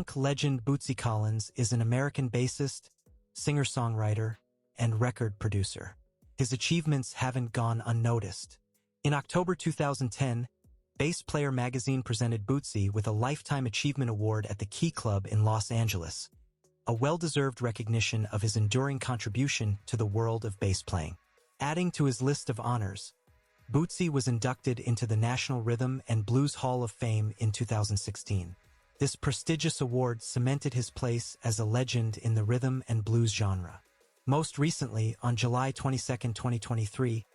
funk legend Bootsy Collins is an American bassist, singer-songwriter, and record producer. His achievements haven't gone unnoticed. In October 2010, Bass Player magazine presented Bootsy with a Lifetime Achievement Award at the Key Club in Los Angeles, a well-deserved recognition of his enduring contribution to the world of bass playing. Adding to his list of honors, Bootsy was inducted into the National Rhythm and Blues Hall of Fame in 2016. This prestigious award cemented his place as a legend in the rhythm and blues genre. Most recently, on July 22, 2023,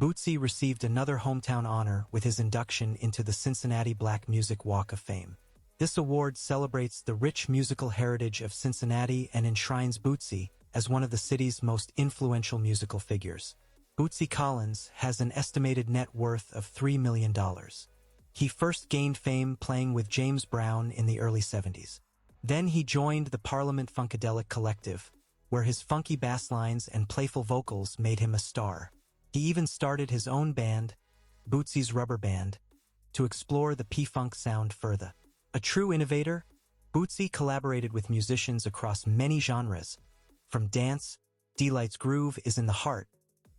Bootsy received another hometown honor with his induction into the Cincinnati Black Music Walk of Fame. This award celebrates the rich musical heritage of Cincinnati and enshrines Bootsy as one of the city's most influential musical figures. Bootsy Collins has an estimated net worth of $3 million. He first gained fame playing with James Brown in the early 70s. Then he joined the Parliament-Funkadelic collective, where his funky bass lines and playful vocals made him a star. He even started his own band, Bootsy's Rubber Band, to explore the P-Funk sound further. A true innovator, Bootsy collaborated with musicians across many genres, from dance, Deee-Lite's Groove Is in the Heart,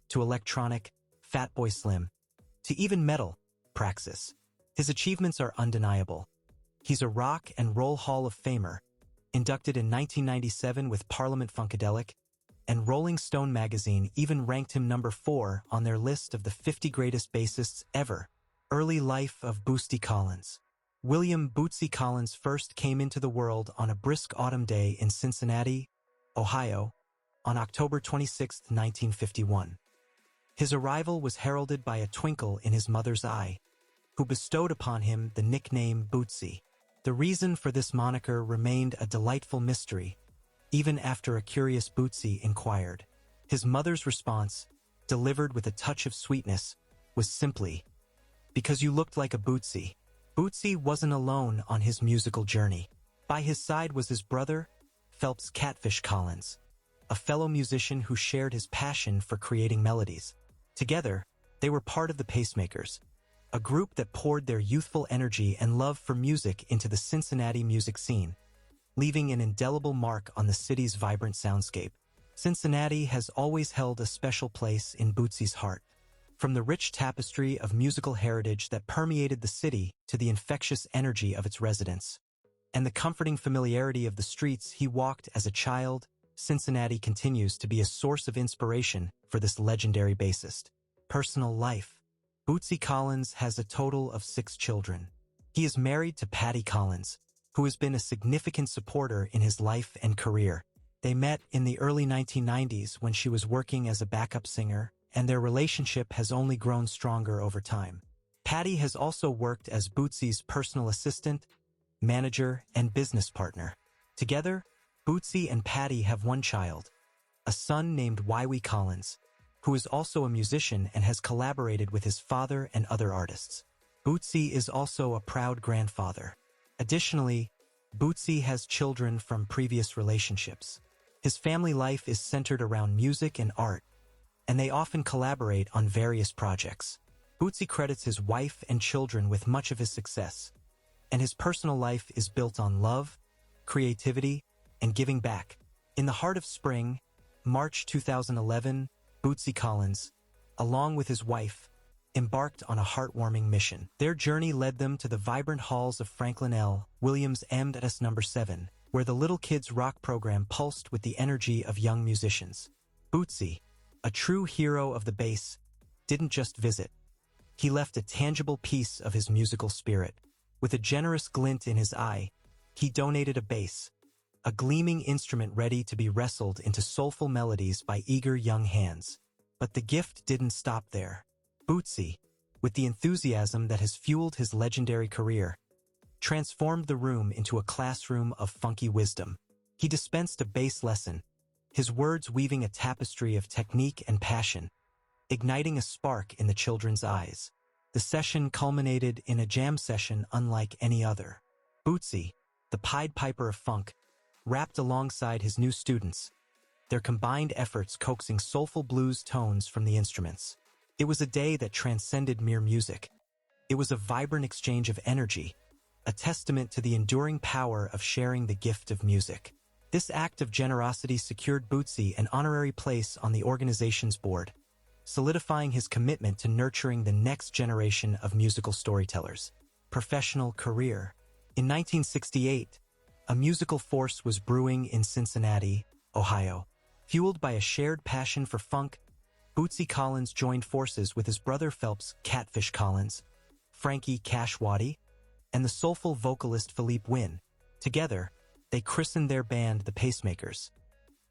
to electronic, Fatboy Slim, to even metal, Praxis. His achievements are undeniable. He's a Rock and Roll Hall of Famer, inducted in 1997 with Parliament-Funkadelic, and Rolling Stone magazine even ranked him number 4 on their list of the 50 greatest bassists ever. Early life of Bootsy Collins. William Bootsy Collins first came into the world on a brisk autumn day in Cincinnati, Ohio, on October 26, 1951. His arrival was heralded by a twinkle in his mother's eye, who bestowed upon him the nickname Bootsy. The reason for this moniker remained a delightful mystery, even after a curious Bootsy inquired. His mother's response, delivered with a touch of sweetness, was simply, "Because you looked like a Bootsy." Bootsy wasn't alone on his musical journey. By his side was his brother, Phelps Catfish Collins, a fellow musician who shared his passion for creating melodies. Together, they were part of the Pacemakers, a group that poured their youthful energy and love for music into the Cincinnati music scene, leaving an indelible mark on the city's vibrant soundscape. Cincinnati has always held a special place in Bootsy's heart. From the rich tapestry of musical heritage that permeated the city to the infectious energy of its residents, and the comforting familiarity of the streets he walked as a child, Cincinnati continues to be a source of inspiration for this legendary bassist. Personal life. Bootsy Collins has a total of 6 children. He is married to Patty Collins, who has been a significant supporter in his life and career. They met in the early 1990s when she was working as a backup singer, and their relationship has only grown stronger over time. Patty has also worked as Bootsy's personal assistant, manager, and business partner. Together, Bootsy and Patty have one child, a son named Wywee Collins, who is also a musician and has collaborated with his father and other artists. Bootsy is also a proud grandfather. Additionally, Bootsy has children from previous relationships. His family life is centered around music and art, and they often collaborate on various projects. Bootsy credits his wife and children with much of his success, and his personal life is built on love, creativity, and giving back. In the heart of spring, March 2011, Bootsy Collins, along with his wife, embarked on a heartwarming mission. Their journey led them to the vibrant halls of Franklin L. Williams M.S. No. 7, where the Little Kids Rock program pulsed with the energy of young musicians. Bootsy, a true hero of the bass, didn't just visit. He left a tangible piece of his musical spirit. With a generous glint in his eye, he donated a bass, a gleaming instrument ready to be wrestled into soulful melodies by eager young hands. But the gift didn't stop there. Bootsy, with the enthusiasm that has fueled his legendary career, transformed the room into a classroom of funky wisdom. He dispensed a bass lesson, his words weaving a tapestry of technique and passion, igniting a spark in the children's eyes. The session culminated in a jam session unlike any other. Bootsy, the Pied Piper of funk, rapped alongside his new students, their combined efforts coaxing soulful blues tones from the instruments. It was a day that transcended mere music. It was a vibrant exchange of energy, a testament to the enduring power of sharing the gift of music. This act of generosity secured Bootsy an honorary place on the organization's board, solidifying his commitment to nurturing the next generation of musical storytellers. Professional career. In 1968, a musical force was brewing in Cincinnati, Ohio. Fueled by a shared passion for funk, Bootsy Collins joined forces with his brother Phelps Catfish Collins, Frankie Cash Waddy, and the soulful vocalist Philippe Wynne. Together, they christened their band the Pacemakers,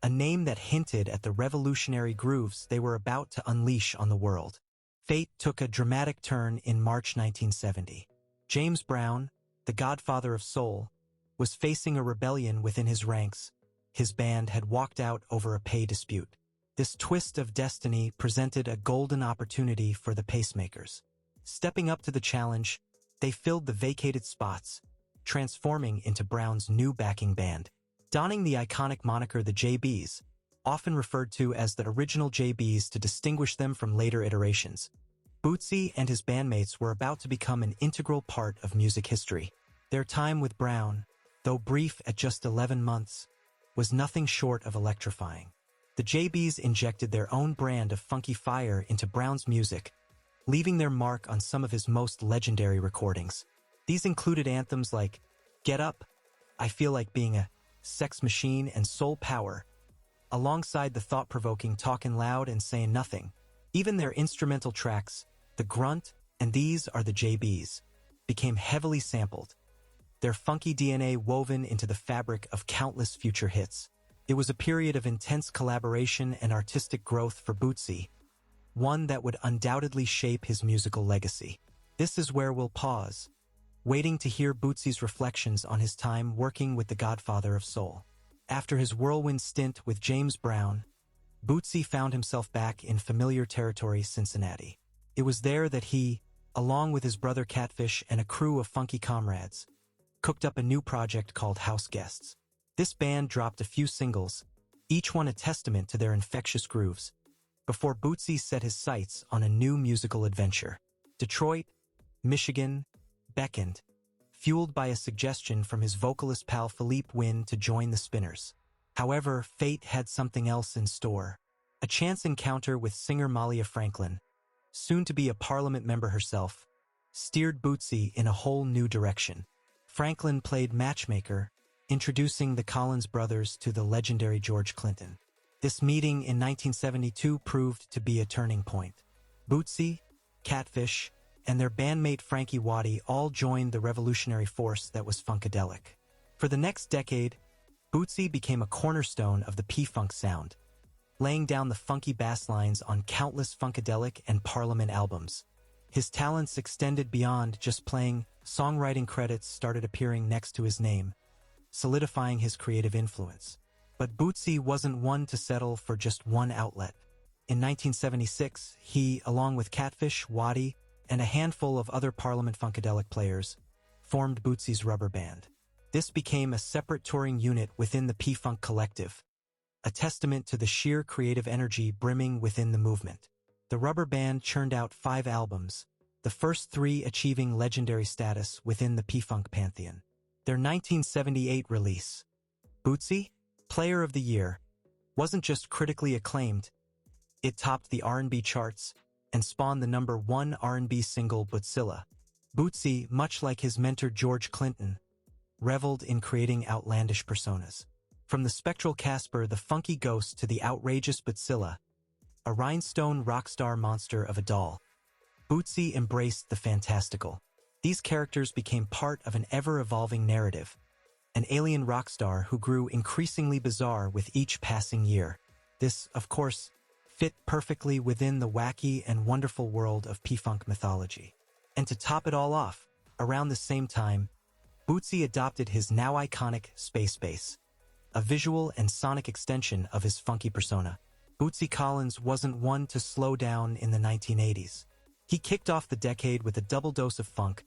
a name that hinted at the revolutionary grooves they were about to unleash on the world. Fate took a dramatic turn in March 1970. James Brown, the godfather of soul, was facing a rebellion within his ranks. His band had walked out over a pay dispute. This twist of destiny presented a golden opportunity for the Pacemakers. Stepping up to the challenge, they filled the vacated spots, transforming into Brown's new backing band. Donning the iconic moniker the JBs, often referred to as the original JBs to distinguish them from later iterations, Bootsy and his bandmates were about to become an integral part of music history. Their time with Brown, though brief at just 11 months, was nothing short of electrifying. The JBs injected their own brand of funky fire into Brown's music, leaving their mark on some of his most legendary recordings. These included anthems like Get Up, I Feel Like Being a Sex Machine, and Soul Power, alongside the thought-provoking Talkin' Loud and Sayin' Nothing. Even their instrumental tracks, the Grunt and These Are the JBs, became heavily sampled, their funky DNA woven into the fabric of countless future hits. It was a period of intense collaboration and artistic growth for Bootsy, one that would undoubtedly shape his musical legacy. This is where we'll pause, waiting to hear Bootsy's reflections on his time working with the godfather of soul. After his whirlwind stint with James Brown, Bootsy found himself back in familiar territory, Cincinnati. It was there that he, along with his brother Catfish and a crew of funky comrades, cooked up a new project called House Guests. This band dropped a few singles, each one a testament to their infectious grooves, before Bootsy set his sights on a new musical adventure. Detroit, Michigan, beckoned, fueled by a suggestion from his vocalist pal Philippe Wynne to join the Spinners. However, fate had something else in store. A chance encounter with singer Malia Franklin, soon to be a Parliament member herself, steered Bootsy in a whole new direction. Franklin played matchmaker, introducing the Collins brothers to the legendary George Clinton. This meeting in 1972 proved to be a turning point. Bootsy, Catfish, and their bandmate Frankie Waddy all joined the revolutionary force that was Funkadelic. For the next decade, Bootsy became a cornerstone of the P-Funk sound, laying down the funky bass lines on countless Funkadelic and Parliament albums. His talents extended beyond just playing. Songwriting credits started appearing next to his name, solidifying his creative influence. But Bootsy wasn't one to settle for just one outlet. In 1976, he, along with Catfish, Waddy, and a handful of other Parliament-Funkadelic players, formed Bootsy's rubber band. This became a separate touring unit within the P-Funk collective, a testament to the sheer creative energy brimming within the movement. The rubber band churned out 5 albums, the first 3 achieving legendary status within the P-Funk pantheon. Their 1978 release, Bootsy, Player of the Year, wasn't just critically acclaimed, it topped the R&B charts and spawned the #1 R&B single Bootsilla. Bootsy, much like his mentor George Clinton, reveled in creating outlandish personas. From the spectral Casper the funky ghost to the outrageous Bootsilla, a rhinestone rock star monster of a doll, Bootsy embraced the fantastical. These characters became part of an ever-evolving narrative, an alien rock star who grew increasingly bizarre with each passing year. This, of course, fit perfectly within the wacky and wonderful world of P-Funk mythology. And to top it all off, around the same time, Bootsy adopted his now iconic space bass, a visual and sonic extension of his funky persona. Bootsy Collins wasn't one to slow down in the 1980s. He kicked off the decade with a double dose of funk,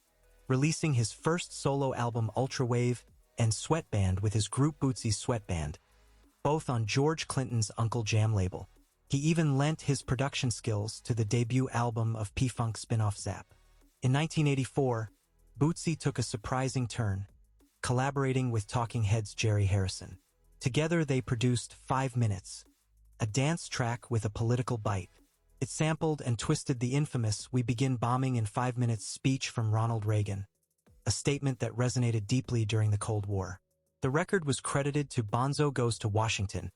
releasing his first solo album Ultra Wave and Sweatband with his group Bootsy's Sweatband, both on George Clinton's Uncle Jam label. He even lent his production skills to the debut album of P-Funk spin-off Zap. In 1984, Bootsy took a surprising turn, collaborating with Talking Heads' Jerry Harrison. Together they produced 5 Minutes, a dance track with a political bite. It sampled and twisted the infamous "We Begin Bombing in 5 Minutes" speech from Ronald Reagan, a statement that resonated deeply during the Cold War. The record was credited to Bonzo Goes to Washington,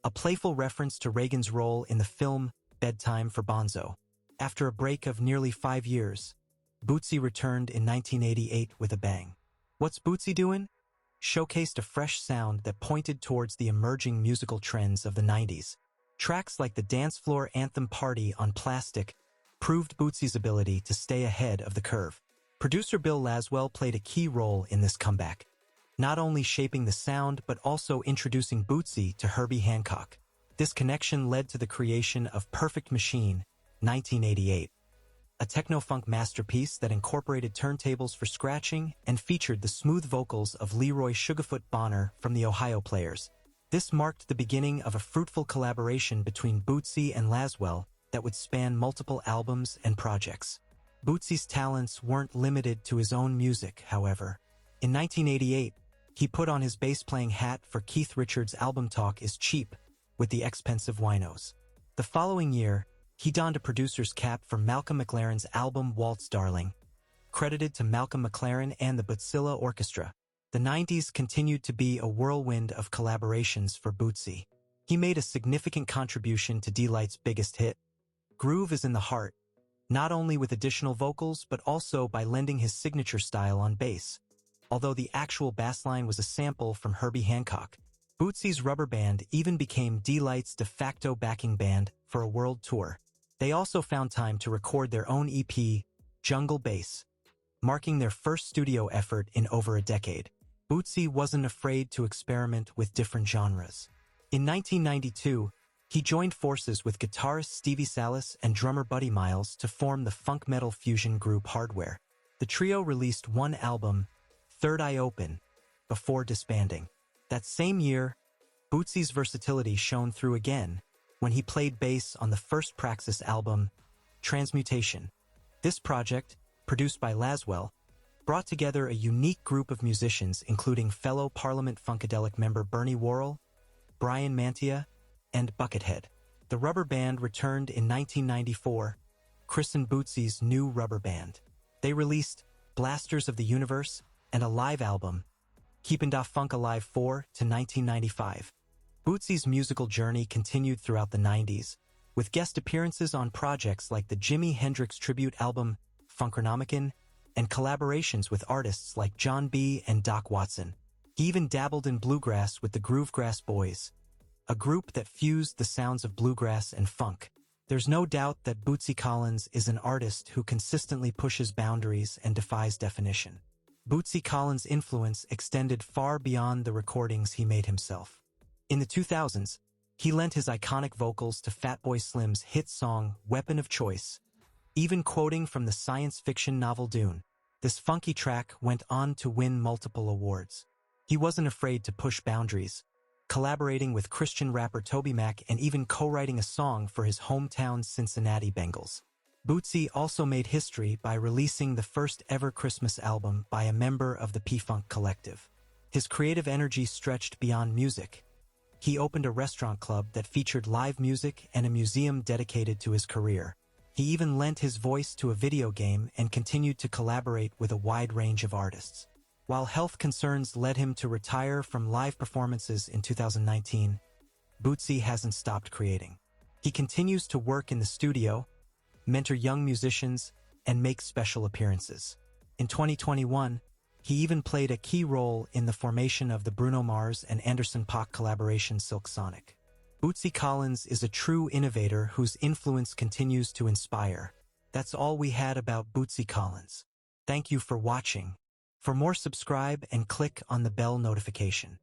a playful reference to Reagan's role in the film Bedtime for Bonzo. After a break of nearly 5 years, Bootsy returned in 1988 with a bang. What's Bootsy Doin'? Showcased a fresh sound that pointed towards the emerging musical trends of the 90s. Tracks like the dance floor anthem Party on Plastic proved Bootsy's ability to stay ahead of the curve. Producer Bill Laswell played a key role in this comeback, not only shaping the sound but also introducing Bootsy to Herbie Hancock. This connection led to the creation of Perfect Machine, 1988, a techno-funk masterpiece that incorporated turntables for scratching and featured the smooth vocals of Leroy Sugarfoot Bonner from the Ohio Players. This marked the beginning of a fruitful collaboration between Bootsy and Laswell that would span multiple albums and projects. Bootsy's talents weren't limited to his own music, however. In 1988, he put on his bass-playing hat for Keith Richards' album Talk Is Cheap with the Expensive Winos. The following year, he donned a producer's cap for Malcolm McLaren's album Waltz Darling, credited to Malcolm McLaren and the Bootsilla Orchestra. The 90s continued to be a whirlwind of collaborations for Bootsy. He made a significant contribution to Deee-Lite's biggest hit, Groove is in the Heart, not only with additional vocals but also by lending his signature style on bass. Although the actual bassline was a sample from Herbie Hancock, Bootsy's rubber band even became Deee-Lite's de facto backing band for a world tour. They also found time to record their own EP, Jungle Bass, marking their first studio effort in over a decade. Bootsy wasn't afraid to experiment with different genres. In 1992, he joined forces with guitarist Stevie Salas and drummer Buddy Miles to form the funk metal fusion group Hardware. The trio released one album, Third Eye Open, before disbanding. That same year, Bootsy's versatility shone through again when he played bass on the first Praxis album, Transmutation. This project, produced by Laswell, brought together a unique group of musicians including fellow Parliament-Funkadelic member Bernie Worrell, Brian Mantia, and Buckethead. The rubber band returned in 1994, christened Bootsy's New Rubber Band. They released Blasters of the Universe and a live album, Keepin' Da Funk Alive 4 to 1995. Bootsy's musical journey continued throughout the 90s, with guest appearances on projects like the Jimi Hendrix tribute album Funkernomican and collaborations with artists like John B. and Doc Watson. He even dabbled in bluegrass with the Groovegrass Boys, a group that fused the sounds of bluegrass and funk. There's no doubt that Bootsy Collins is an artist who consistently pushes boundaries and defies definition. Bootsy Collins' influence extended far beyond the recordings he made himself. In the 2000s, he lent his iconic vocals to Fatboy Slim's hit song Weapon of Choice, even quoting from the science fiction novel Dune. This funky track went on to win multiple awards. He wasn't afraid to push boundaries, collaborating with Christian rapper TobyMac and even co-writing a song for his hometown Cincinnati Bengals. Bootsy also made history by releasing the first ever Christmas album by a member of the P-Funk Collective. His creative energy stretched beyond music. He opened a restaurant club that featured live music and a museum dedicated to his career. He even lent his voice to a video game and continued to collaborate with a wide range of artists. While health concerns led him to retire from live performances in 2019, Bootsy hasn't stopped creating. He continues to work in the studio, mentor young musicians, and make special appearances. In 2021, he even played a key role in the formation of the Bruno Mars and Anderson .Paak collaboration Silk Sonic. Bootsy Collins is a true innovator whose influence continues to inspire. That's all we had about Bootsy Collins. Thank you for watching. For more, subscribe and click on the bell notification.